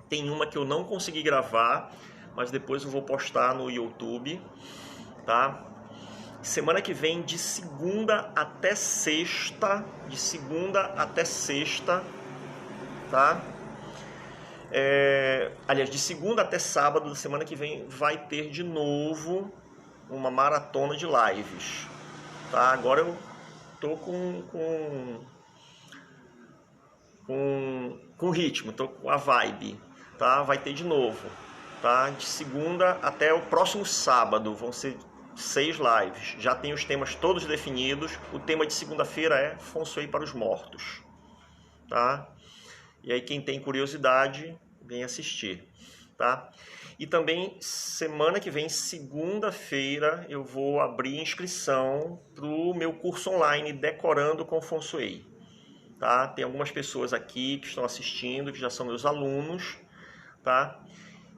Tem uma que eu não consegui gravar, mas depois eu vou postar no YouTube, tá? Semana que vem, de segunda até sexta, tá? Aliás, de segunda até sábado da semana que vem vai ter de novo uma maratona de lives, tá? Agora eu tô com ritmo, tô com a vibe, tá? Vai ter de novo, tá? De segunda até o próximo sábado vão ser 6 lives. Já tem os temas todos definidos. O tema de segunda-feira é Feng Shui para os mortos, tá? E aí quem tem curiosidade, vem assistir, tá? E também semana que vem, segunda-feira, eu vou abrir inscrição para o meu curso online Decorando com Feng Shui, tá? Tem algumas pessoas aqui que estão assistindo, que já são meus alunos, tá?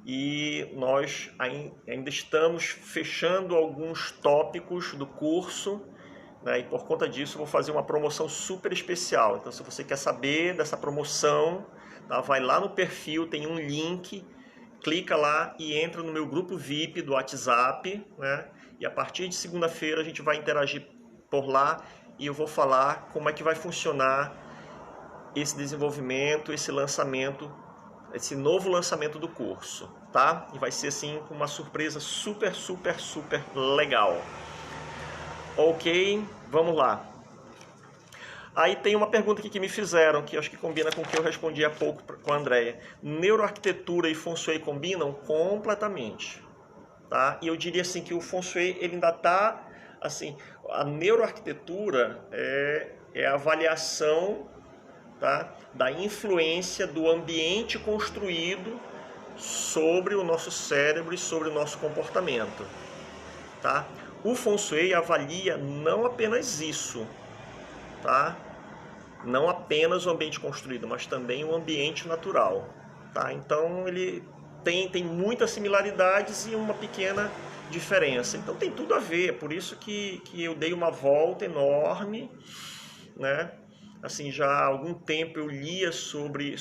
E nós ainda estamos fechando alguns tópicos do curso, né? E por conta disso vou fazer uma promoção super especial. Então, se você quer saber dessa promoção, tá? Vai lá no perfil, tem um link, clica lá e entra no meu grupo VIP do WhatsApp, né? E a partir de segunda-feira a gente vai interagir por lá e eu vou falar como é que vai funcionar esse desenvolvimento, esse lançamento, esse novo lançamento do curso, tá? E vai ser assim uma surpresa super legal. Ok, vamos lá. Aí tem uma pergunta aqui que me fizeram, que acho que combina com o que eu respondi há pouco com a Andrea. Neuroarquitetura e Feng Shui combinam completamente, tá? E eu diria assim que o Feng Shui ele ainda está assim, a neuroarquitetura é a avaliação, tá, da influência do ambiente construído sobre o nosso cérebro e sobre o nosso comportamento, tá? O Feng Shui avalia não apenas isso, tá? Não apenas o ambiente construído, mas também o ambiente natural, tá? Então ele tem muitas similaridades e uma pequena diferença. Então tem tudo a ver, é por isso que eu dei uma volta enorme, né? Assim, já há algum tempo eu lia sobre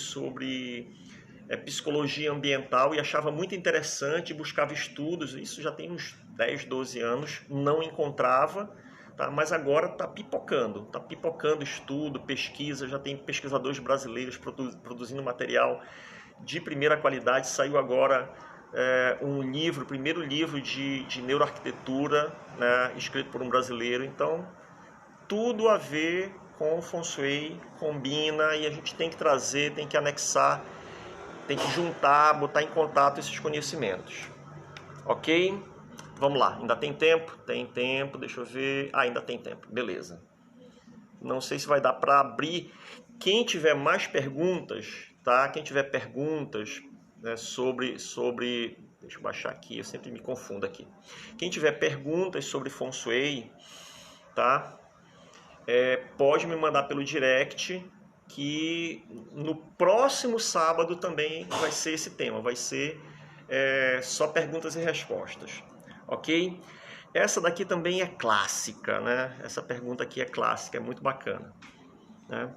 psicologia ambiental e achava muito interessante, buscava estudos, isso já tem uns 10, 12 anos, não encontrava, tá? Mas agora está pipocando estudo, pesquisa, já tem pesquisadores brasileiros produzindo material de primeira qualidade. Saiu agora o primeiro livro de neuroarquitetura, né, escrito por um brasileiro. Então, tudo a ver com o Feng Shui, combina, e a gente tem que trazer, tem que anexar, tem que juntar, botar em contato esses conhecimentos. Ok? Vamos lá, ainda tem tempo? Tem tempo, deixa eu ver. Ainda tem tempo, beleza. Não sei se vai dar para abrir. Quem tiver mais perguntas, tá? Quem tiver perguntas, né, sobre... Deixa eu baixar aqui, eu sempre me confundo aqui. Quem tiver perguntas sobre Feng Shui, tá? Pode me mandar pelo direct, que no próximo sábado também vai ser esse tema, vai ser só perguntas e respostas, ok? Essa daqui também é clássica, né? Essa pergunta aqui é clássica, é muito bacana, né?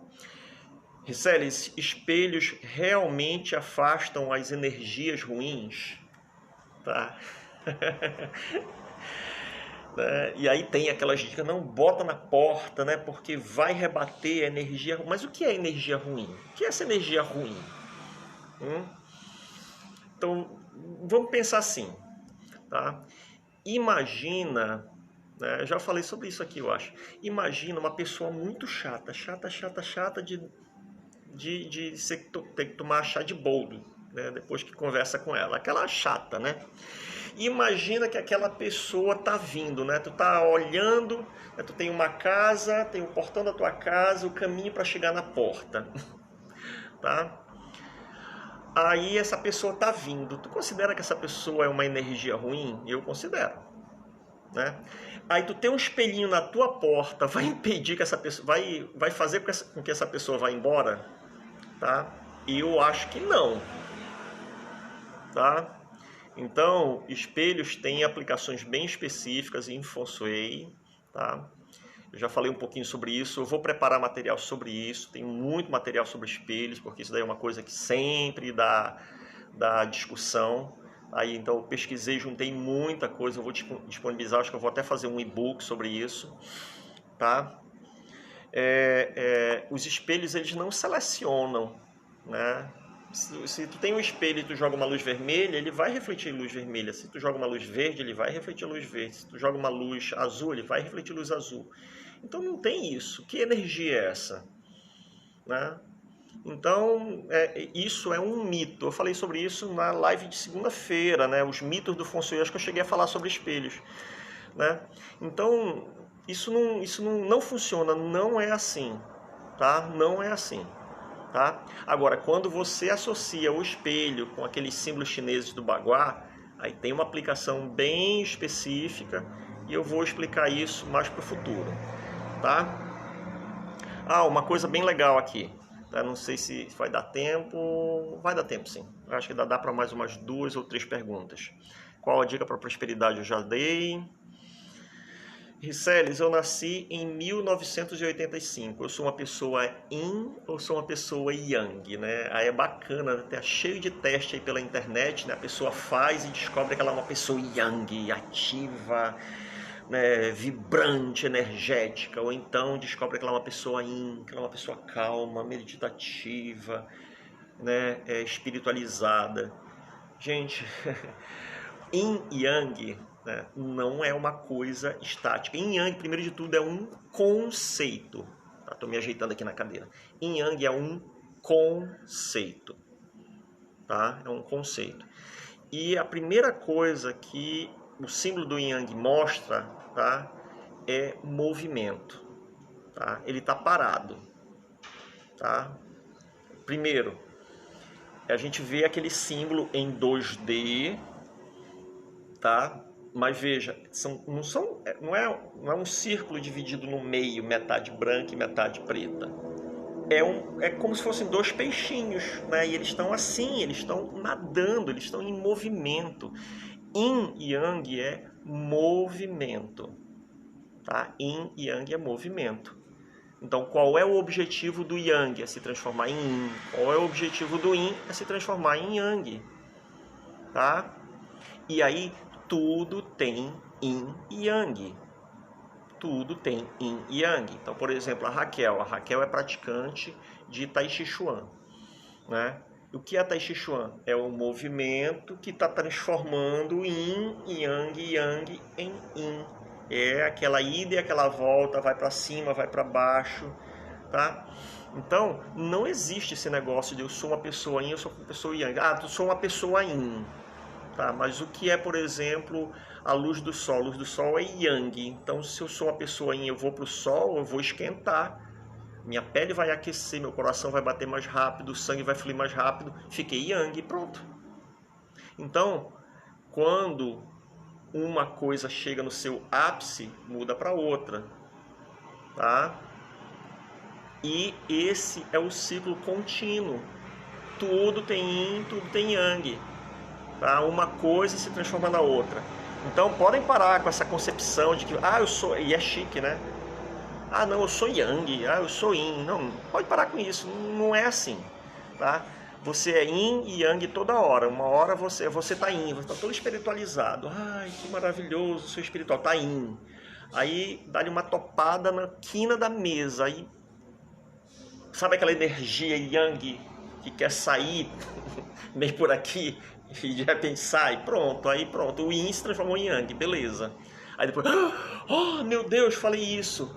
Riceles, espelhos realmente afastam as energias ruins? Tá? E aí tem aquelas dicas, não bota na porta, né? Porque vai rebater a energia. Mas o que é energia ruim? O que é essa energia ruim? Então, vamos pensar assim, tá? Imagina, né? Eu já falei sobre isso aqui, eu acho. Imagina uma pessoa muito chata de ter que tomar chá de boldo, né? Depois que conversa com ela. Aquela chata, né? Imagina que aquela pessoa tá vindo, né? Tu tá olhando, né? Tu tem uma casa, tem o portão da tua casa, o caminho para chegar na porta, tá? Aí essa pessoa tá vindo. Tu considera que essa pessoa é uma energia ruim? Eu considero. né? Aí tu tem um espelhinho na tua porta, vai impedir que essa pessoa, vai fazer com que essa pessoa vá embora, tá? E eu acho que não, tá? Então, espelhos têm aplicações bem específicas em Feng Shui, tá? Eu já falei um pouquinho sobre isso, eu vou preparar material sobre isso, tem muito material sobre espelhos, porque isso daí é uma coisa que sempre dá discussão. Aí, então, eu pesquisei, juntei muita coisa, eu vou disponibilizar, acho que eu vou até fazer um e-book sobre isso, tá? Os espelhos, eles não selecionam, né? Se tu tem um espelho e tu joga uma luz vermelha, ele vai refletir luz vermelha. Se tu joga uma luz verde, ele vai refletir luz verde. Se tu joga uma luz azul, ele vai refletir luz azul. Então não tem isso. Que energia é essa? Né? Então, isso é um mito. Eu falei sobre isso na live de segunda-feira, né? Os mitos do Feng Shui, acho que eu cheguei a falar sobre espelhos, né? Então, isso não funciona, não é assim, tá? Não é assim, tá? Agora, quando você associa o espelho com aqueles símbolos chineses do Bagua, aí tem uma aplicação bem específica e eu vou explicar isso mais para o futuro, tá? Ah, uma coisa bem legal aqui. Não sei se vai dar tempo. Vai dar tempo, sim. Acho que dá para mais umas 2 ou 3 perguntas. Qual a dica para prosperidade? Eu já dei. Riceles, eu nasci em 1985. Eu sou uma pessoa yin ou sou uma pessoa yang, né? Aí é bacana, tá cheio de teste aí pela internet, né? A pessoa faz e descobre que ela é uma pessoa yang, ativa, né, vibrante, energética, ou então descobre que ela é uma pessoa yin, que ela é uma pessoa calma, meditativa, né, espiritualizada. Gente, yin e yang, né, não é uma coisa estática. Yin yang, primeiro de tudo, é um conceito. Estou me ajeitando aqui na cadeira. Yin yang é um conceito, tá? É um conceito. E a primeira coisa que o símbolo do Yin Yang mostra, tá, é movimento, tá? Ele está parado, tá? Primeiro, a gente vê aquele símbolo em 2D, tá? Mas veja, não é um círculo dividido no meio, metade branca e metade preta. É como se fossem 2 peixinhos, né? E eles estão assim, eles estão nadando, eles estão em movimento. Yin e Yang é movimento, tá? Yin e Yang é movimento. Então, qual é o objetivo do Yang? É se transformar em Yin. Qual é o objetivo do Yin? É se transformar em Yang, tá? E aí, tudo tem Yin e Yang. Tudo tem Yin e Yang. Então, por exemplo, a Raquel é praticante de Tai Chi Chuan, né? O que é Tai Chi Chuan? É o movimento que está transformando Yin, Yang em Yin. É aquela ida e aquela volta, vai para cima, vai para baixo, tá? Então, não existe esse negócio de eu sou uma pessoa Yin, eu sou uma pessoa Yang. Ah, tu sou uma pessoa Yin. Tá, mas o que é, por exemplo, a luz do sol? A luz do sol é Yang. Então, se eu sou uma pessoa Yin, eu vou para o sol, eu vou esquentar. Minha pele vai aquecer, meu coração vai bater mais rápido, o sangue vai fluir mais rápido. Fiquei Yang e pronto. Então, quando uma coisa chega no seu ápice, muda para outra. Tá? E esse é o ciclo contínuo. Tudo tem Yin, tudo tem Yang. Tá? Uma coisa se transforma na outra. Então, podem parar com essa concepção de que, eu sou... E é chique, né? Ah, não, eu sou Yang, eu sou Yin. Não, pode parar com isso, não é assim, tá? Você é Yin e Yang toda hora. Uma hora você tá Yin, você tá todo espiritualizado. Ai, que maravilhoso, sou espiritual, tá Yin. Aí, dá-lhe uma topada na quina da mesa. Aí, sabe aquela energia Yang que quer sair meio por aqui e de repente sai? Pronto, o Yin se transformou em Yang, beleza. Aí depois, oh meu Deus, falei isso.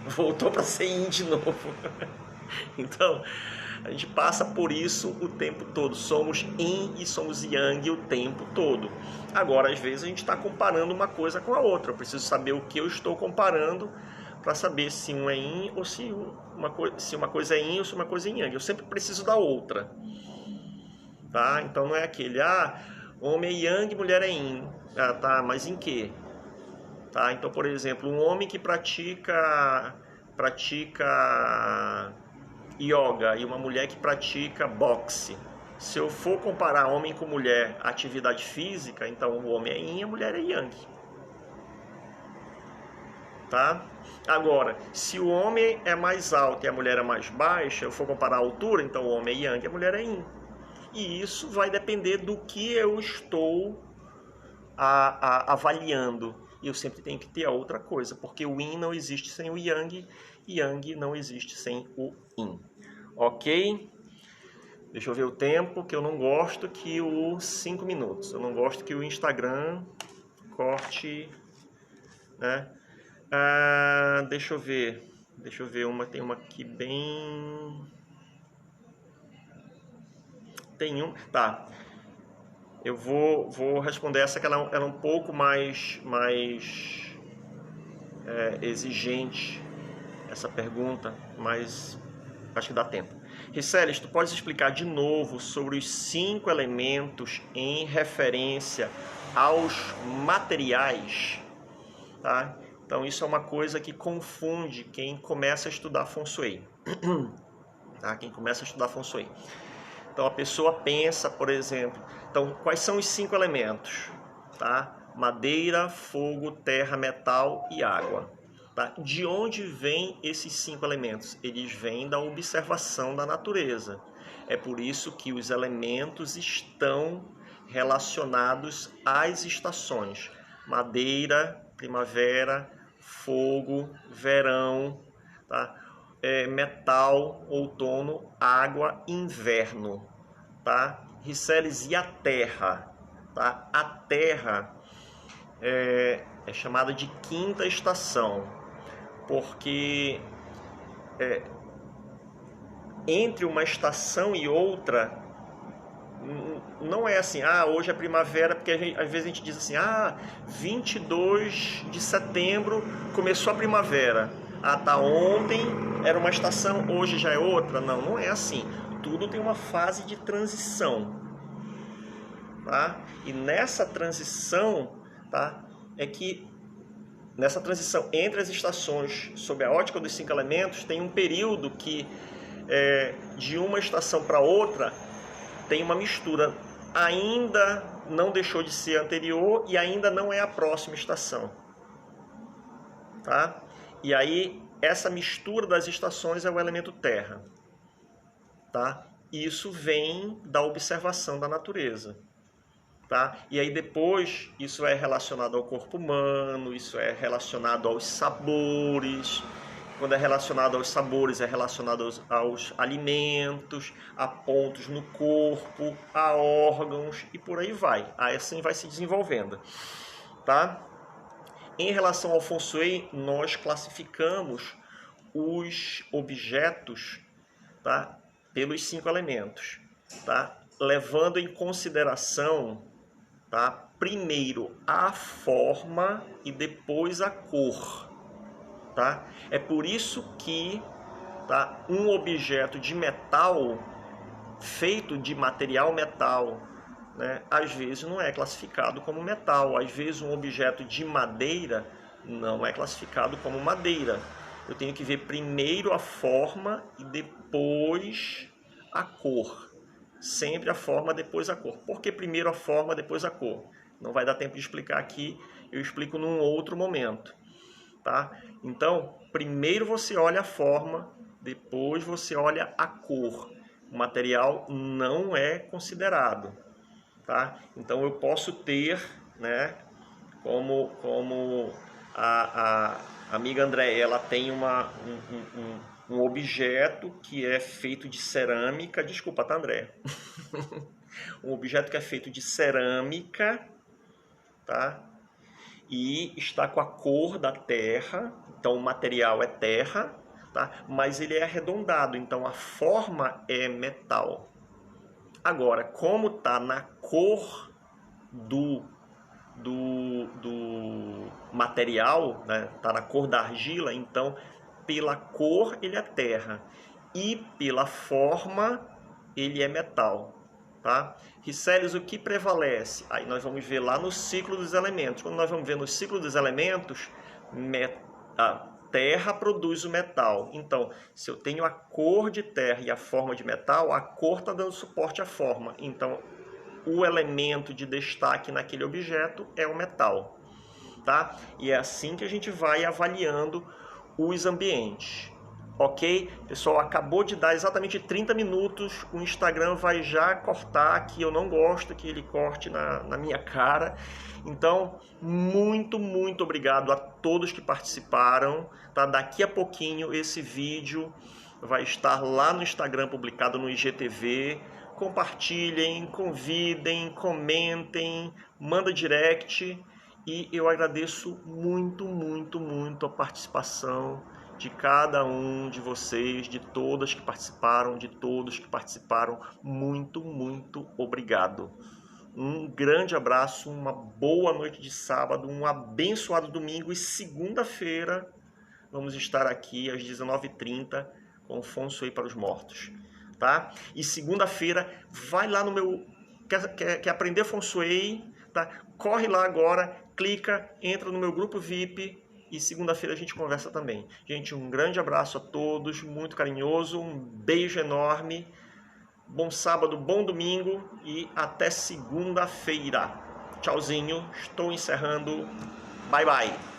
Voltou para ser Yin de novo. Então, a gente passa por isso o tempo todo. Somos Yin e somos Yang o tempo todo. Agora, às vezes, a gente está comparando uma coisa com a outra. Eu preciso saber o que eu estou comparando para saber se um é Yin ou se uma coisa é Yin ou se uma coisa é Yang. Eu sempre preciso da outra. Tá? Então, não é aquele, Homem é yang, mulher é yin. Ah, tá, mas em quê? Tá, então, por exemplo, um homem que pratica yoga e uma mulher que pratica boxe. Se eu for comparar homem com mulher, atividade física, então o homem é yin e a mulher é yang. Tá? Agora, se o homem é mais alto e a mulher é mais baixa, eu for comparar a altura, então o homem é yang e a mulher é yin. E isso vai depender do que eu estou avaliando. E eu sempre tenho que ter a outra coisa, porque o yin não existe sem o yang, e yang não existe sem o yin. Ok? Deixa eu ver o tempo, que eu não gosto que o 5 minutos. Eu não gosto que o Instagram corte, né? Deixa eu ver. Tem uma aqui bem... Tem um... Tá. Eu vou responder essa, que ela é um pouco mais exigente, essa pergunta, mas acho que dá tempo. Riceles, tu podes explicar de novo sobre os 5 elementos em referência aos materiais? Tá? Então isso é uma coisa que confunde quem começa a estudar Feng Shui. Tá? Quem começa a estudar Feng Shui. Então a pessoa pensa, por exemplo, então quais são os 5 elementos? Tá? Madeira, fogo, terra, metal e água. Tá? De onde vêm esses 5 elementos? Eles vêm da observação da natureza. É por isso que os elementos estão relacionados às estações. Madeira, primavera, fogo, verão, tá? Metal, outono, água, inverno, tá? Riceles, e a terra? Tá? A terra é chamada de quinta estação, porque entre uma estação e outra, não é assim, hoje é primavera, porque às vezes a gente diz assim, 22 de setembro começou a primavera. Tá, ontem era uma estação, hoje já é outra. Não, não é assim. Tudo tem uma fase de transição. Tá? E nessa transição, tá, nessa transição entre as estações, sob a ótica dos 5 elementos, tem um período que de uma estação para outra tem uma mistura. Ainda não deixou de ser anterior e ainda não é a próxima estação. Tá? E aí, essa mistura das estações é o elemento terra. Tá? Isso vem da observação da natureza. Tá? E aí depois, isso é relacionado ao corpo humano, isso é relacionado aos sabores. Quando é relacionado aos sabores, é relacionado aos alimentos, a pontos no corpo, a órgãos e por aí vai. Aí assim vai se desenvolvendo. Tá? Em relação ao Feng Shui, nós classificamos os objetos, tá, pelos 5 elementos, tá, levando em consideração, tá, primeiro a forma e depois a cor. Tá? É por isso que, tá, um objeto de metal, feito de material metal, né, às vezes não é classificado como metal. Às vezes um objeto de madeira não é classificado como madeira. Eu tenho que ver primeiro a forma e depois a cor. Sempre a forma, depois a cor. Por que primeiro a forma, depois a cor? Não vai dar tempo de explicar aqui, eu explico num outro momento. Tá? Então, primeiro você olha a forma, depois você olha a cor. O material não é considerado. Tá? Então eu posso ter, né, como a amiga André, ela tem um objeto que é feito de cerâmica, desculpa, tá, André? Um objeto que é feito de cerâmica, tá? E está com a cor da terra, então o material é terra, tá? Mas ele é arredondado, então a forma é metal. Agora, como está na cor do material, né? Está na cor da argila, então pela cor ele é terra e pela forma ele é metal. Tá? Riceles, o que prevalece? Aí nós vamos ver lá no ciclo dos elementos. Quando nós vamos ver no ciclo dos elementos, a terra produz o metal. Então, se eu tenho a cor de terra e a forma de metal, a cor está dando suporte à forma. Então, o elemento de destaque naquele objeto é o metal. Tá? E é assim que a gente vai avaliando os ambientes. Ok? Pessoal, acabou de dar exatamente 30 minutos, o Instagram vai já cortar, que eu não gosto que ele corte na minha cara. Então, muito obrigado a todos que participaram. Tá? Daqui a pouquinho esse vídeo vai estar lá no Instagram, publicado no IGTV. Compartilhem, convidem, comentem, manda direct. E eu agradeço muito a participação de cada um de vocês, de todas que participaram, de todos que participaram. Muito obrigado. Um grande abraço, uma boa noite de sábado, um abençoado domingo e segunda-feira vamos estar aqui às 19h30 com o Feng Shui para os Mortos. Tá? E segunda-feira vai lá no meu... Quer aprender Feng Shui? Tá? Corre lá agora, clica, entra no meu grupo VIP e segunda-feira a gente conversa também. Gente, um grande abraço a todos, muito carinhoso, um beijo enorme, bom sábado, bom domingo e até segunda-feira. Tchauzinho, estou encerrando, bye bye.